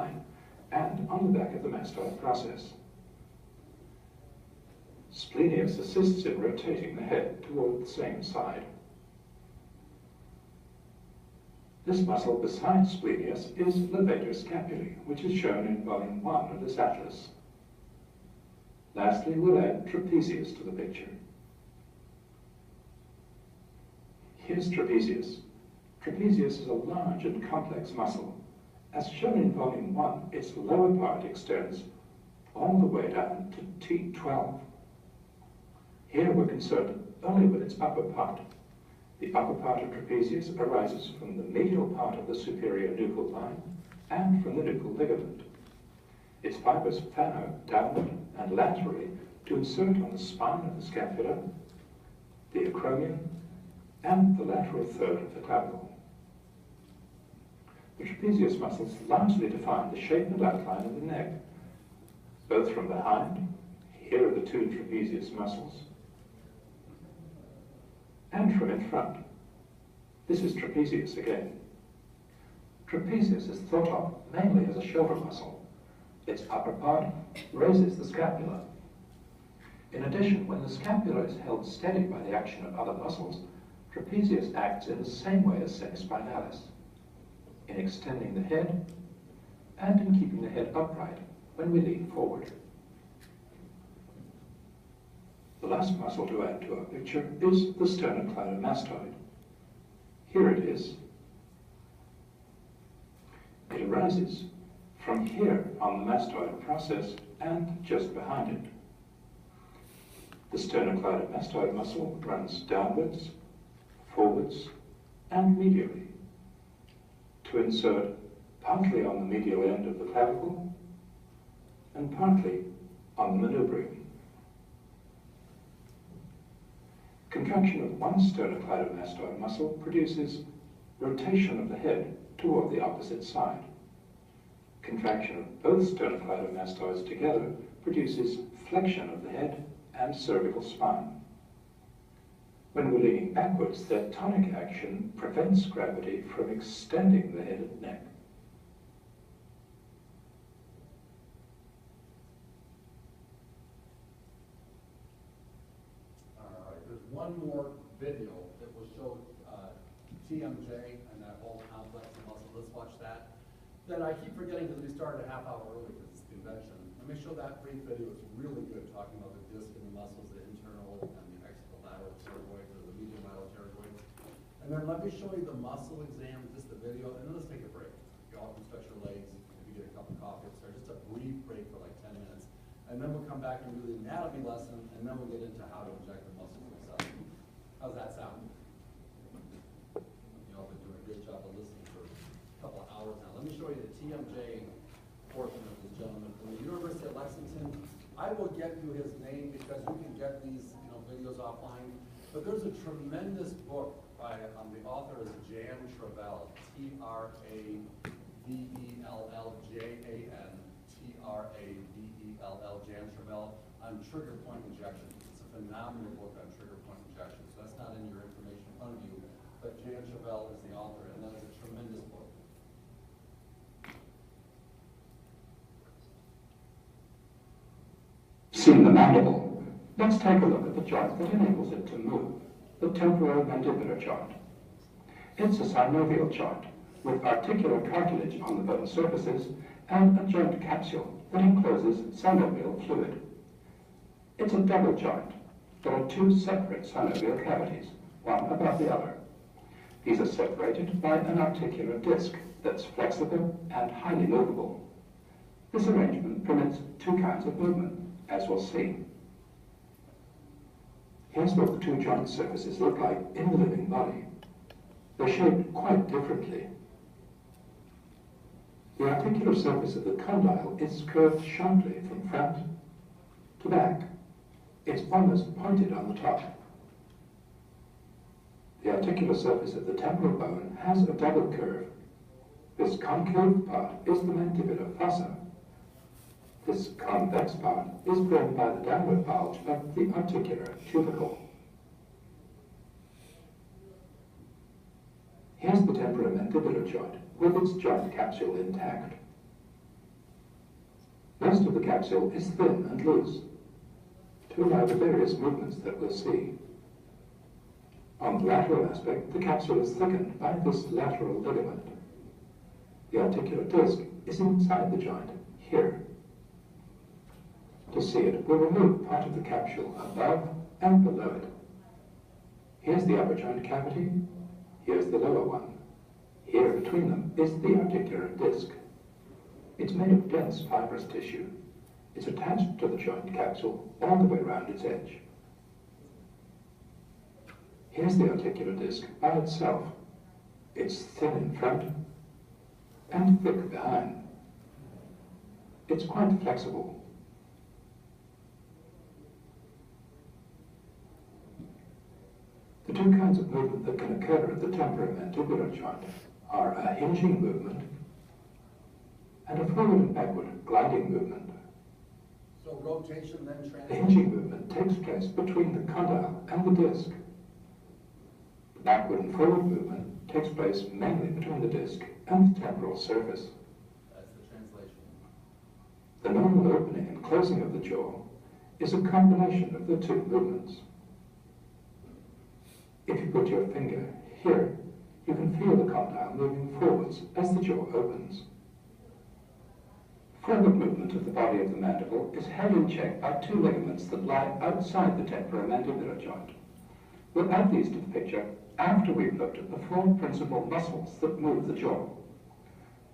line and on the back of the mastoid process. Splenius assists in rotating the head toward the same side. This muscle beside splenius is levator scapulae, which is shown in volume 1 of this atlas. Lastly, we'll add trapezius to the picture. Here's trapezius. Trapezius is a large and complex muscle. As shown in volume 1, its lower part extends all the way down to T12. Here we're concerned only with its upper part. The upper part of trapezius arises from the medial part of the superior nuchal line and from the nuchal ligament. Its fibers fan out downward and laterally to insert on the spine of the scapula, the acromion, and the lateral third of the clavicle. The trapezius muscles largely define the shape and outline of the neck, both from behind, here are the two trapezius muscles, and from in front. This is trapezius again. Trapezius is thought of mainly as a shoulder muscle. Its upper part raises the scapula. In addition, when the scapula is held steady by the action of other muscles, trapezius acts in the same way as semispinalis, in extending the head and in keeping the head upright when we lean forward. The last muscle to add to our picture is the sternocleidomastoid. Here it is. It arises from here on the mastoid process and just behind it. The sternocleidomastoid muscle runs downwards, forwards, and medially to insert partly on the medial end of the clavicle and partly on the manubrium. Contraction of one sternocleidomastoid muscle produces rotation of the head toward the opposite side. Contraction of both sternocleidomastoids together produces flexion of the head and cervical spine. When we're leaning backwards, their tonic action prevents gravity from extending the head and neck. All right, there's one more video that will show TMJ and that whole complex of muscle. Let's watch that. Then I keep forgetting because we started a half hour early because it's convention. Let me show that brief video. It's really good talking about the disc and the muscles, the internal and the extralateral pterygoids or the medial pterygoids. And then let me show you the muscle exam, just the video, and then let's take a break. You all can stretch your legs, maybe get a cup of coffee upstairs, just a brief break for like 10 minutes. And then we'll come back and do the anatomy lesson, and then we'll get into how to inject the muscles themselves. How's that sound? You all been doing a great job of listening for a couple of hours now. Let me show you the TMJ portion of this gentleman from the University of Lexington. I will get you his name because you can get these videos offline. But there's a tremendous book by the author is Jan Travell, T-R-A-V-E-L-L-J-A-N-T-R-A-V-E-L-L, Jan Travell, on trigger point injection. It's a phenomenal book on trigger point injection. So that's not in your information in front of you, but Jan Travell is the author, and that is a tremendous book. Seeing the mandible, let's take a look at the joint that enables it to move, the temporomandibular joint. It's a synovial joint with articular cartilage on the bone surfaces and a joint capsule that encloses synovial fluid. It's a double joint. There are two separate synovial cavities, one above the other. These are separated by an articular disc that's flexible and highly movable. This arrangement permits two kinds of movement, as we'll see. Here's what the two joint surfaces look like in the living body. They're shaped quite differently. The articular surface of the condyle is curved sharply from front to back. It's almost pointed on the top. The articular surface of the temporal bone has a double curve. This concave part is the mandibular fossa. This convex part is formed by the downward bulge of the articular tubercle. Here's the temporomandibular joint with its joint capsule intact. Most of the capsule is thin and loose to allow the various movements that we'll see. On the lateral aspect, the capsule is thickened by this lateral ligament. The articular disc is inside the joint, here. To see it, we'll remove part of the capsule above and below it. Here's the upper joint cavity, here's the lower one. Here between them is the articular disc. It's made of dense fibrous tissue. It's attached to the joint capsule all the way around its edge. Here's the articular disc by itself. It's thin in front and thick behind. It's quite flexible. The two kinds of movement that can occur at the temporomandibular joint are a hinging movement and a forward and backward gliding movement. So rotation then The translation? hinging movement takes place between the condyle and the disc. The backward and forward movement takes place mainly between the disc and the temporal surface. That's the translation. The normal opening and closing of the jaw is a combination of the two movements. If you put your finger here, you can feel the condyle moving forwards as the jaw opens. Forward movement of the body of the mandible is held in check by two ligaments that lie outside the temporomandibular joint. We'll add these to the picture after we've looked at the four principal muscles that move the jaw.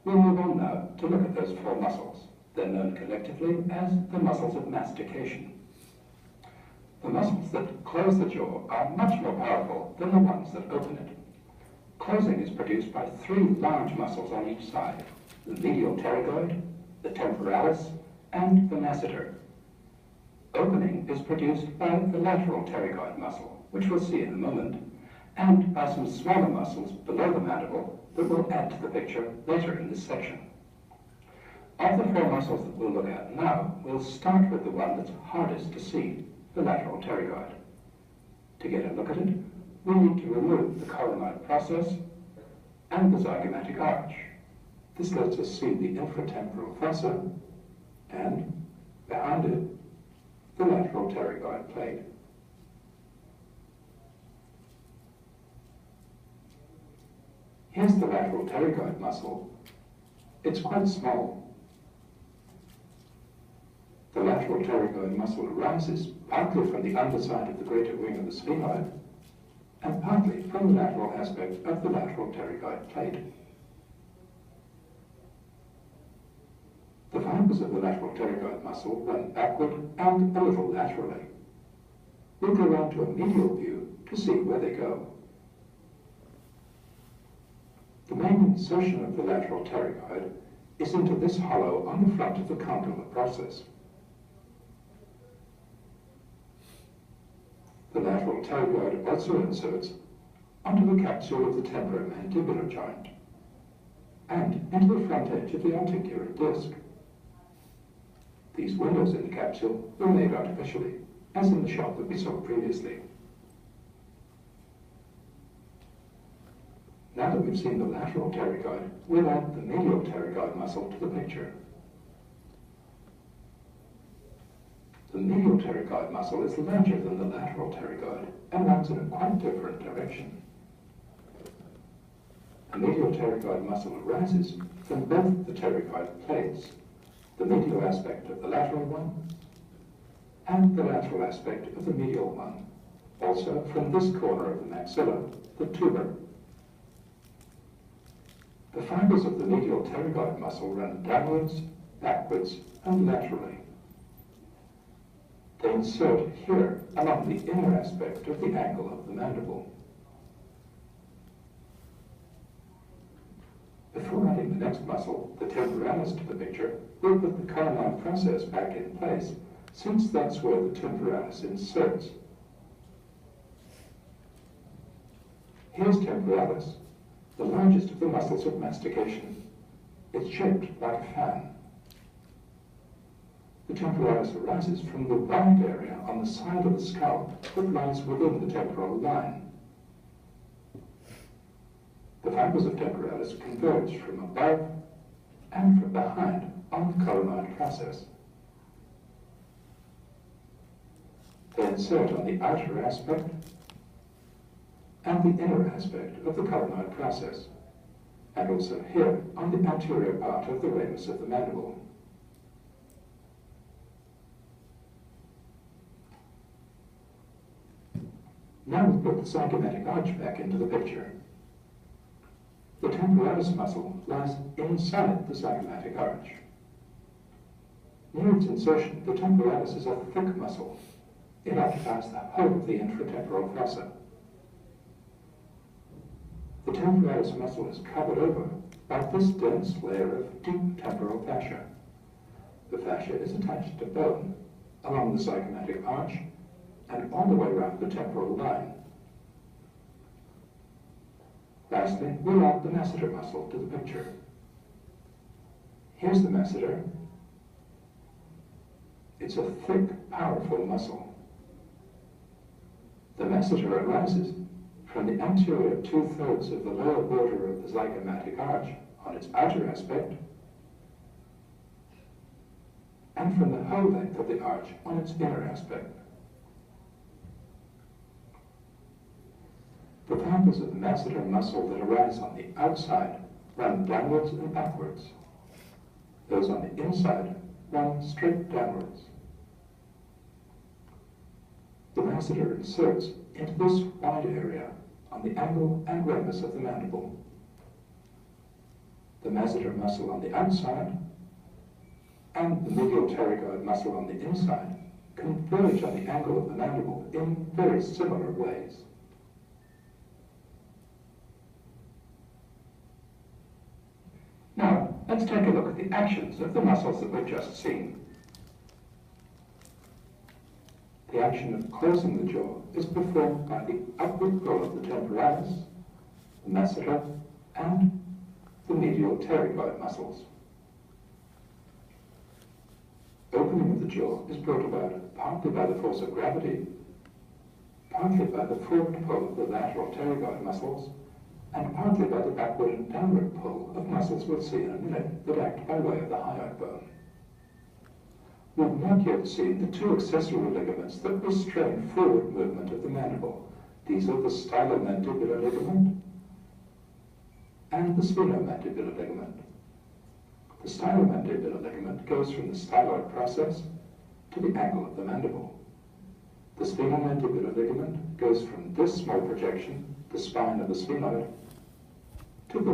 We'll move on now to look at those four muscles. They're known collectively as the muscles of mastication. The muscles that close the jaw are much more powerful than the ones that open it. Closing is produced by three large muscles on each side: the medial pterygoid, the temporalis, and the masseter. Opening is produced by the lateral pterygoid muscle, which we'll see in a moment, and by some smaller muscles below the mandible that we'll add to the picture later in this section. Of the four muscles that we'll look at now, we'll start with the one that's hardest to see, the lateral pterygoid. To get a look at it, we need to remove the coronoid process and the zygomatic arch. This lets us see the infratemporal fossa and, behind it, the lateral pterygoid plate. Here's the lateral pterygoid muscle. It's quite small. The lateral pterygoid muscle arises partly from the underside of the greater wing of the sphenoid and partly from the lateral aspect of the lateral pterygoid plate. The fibers of the lateral pterygoid muscle run backward and a little laterally. We'll go round to a medial view to see where they go. The main insertion of the lateral pterygoid is into this hollow on the front of the condylar process. The lateral pterygoid also inserts onto the capsule of the temporomandibular joint and into the front edge of the articular disc. These windows in the capsule were made artificially, as in the shot that we saw previously. Now that we've seen the lateral pterygoid, we'll add the medial pterygoid muscle to the picture. The medial pterygoid muscle is larger than the lateral pterygoid and runs in a quite different direction. The medial pterygoid muscle arises from both the pterygoid plates, the medial aspect of the lateral one and the lateral aspect of the medial one, also from this corner of the maxilla, the tuber. The fibers of the medial pterygoid muscle run downwards, backwards, and laterally. They insert here along the inner aspect of the angle of the mandible. Before adding the next muscle, the temporalis, to the picture, we'll put the coronoid process back in place, since that's where the temporalis inserts. Here's temporalis, the largest of the muscles of mastication. It's shaped like a fan. The temporalis arises from the wide area on the side of the skull that lies within the temporal line. The fibers of temporalis converge from above and from behind on the coronoid process. They insert on the outer aspect and the inner aspect of the coronoid process, and also here on the anterior part of the ramus of the mandible. Now we put the zygomatic arch back into the picture. The temporalis muscle lies inside the zygomatic arch. Near its insertion, the temporalis is a thick muscle. It occupies the whole of the infratemporal fossa. The temporalis muscle is covered over by this dense layer of deep temporal fascia. The fascia is attached to bone along the zygomatic arch and all the way around the temporal line. Lastly, we'll add the masseter muscle to the picture. Here's the masseter. It's a thick, powerful muscle. The masseter arises from the anterior 2/3 of the lower border of the zygomatic arch on its outer aspect, and from the whole length of the arch on its inner aspect. The fibers of the masseter muscle that arise on the outside run downwards and backwards. Those on the inside run straight downwards. The masseter inserts into this wide area on the angle and ramus of the mandible. The masseter muscle on the outside and the medial pterygoid muscle on the inside converge on the angle of the mandible in very similar ways. Now, let's take a look at the actions of the muscles that we've just seen. The action of closing the jaw is performed by the upward pull of the temporalis, the masseter, and the medial pterygoid muscles. Opening of the jaw is brought about partly by the force of gravity, partly by the forward pull of the lateral pterygoid muscles, and partly by the backward and downward pull of muscles we'll see in a minute that act by way of the hyoid bone. We've not yet seen the two accessory ligaments that restrain forward movement of the mandible. These are the stylomandibular ligament and the sphenomandibular ligament. The stylomandibular ligament goes from the styloid process to the angle of the mandible. The sphenomandibular ligament goes from this small projection, the spine of the sphenoid, to the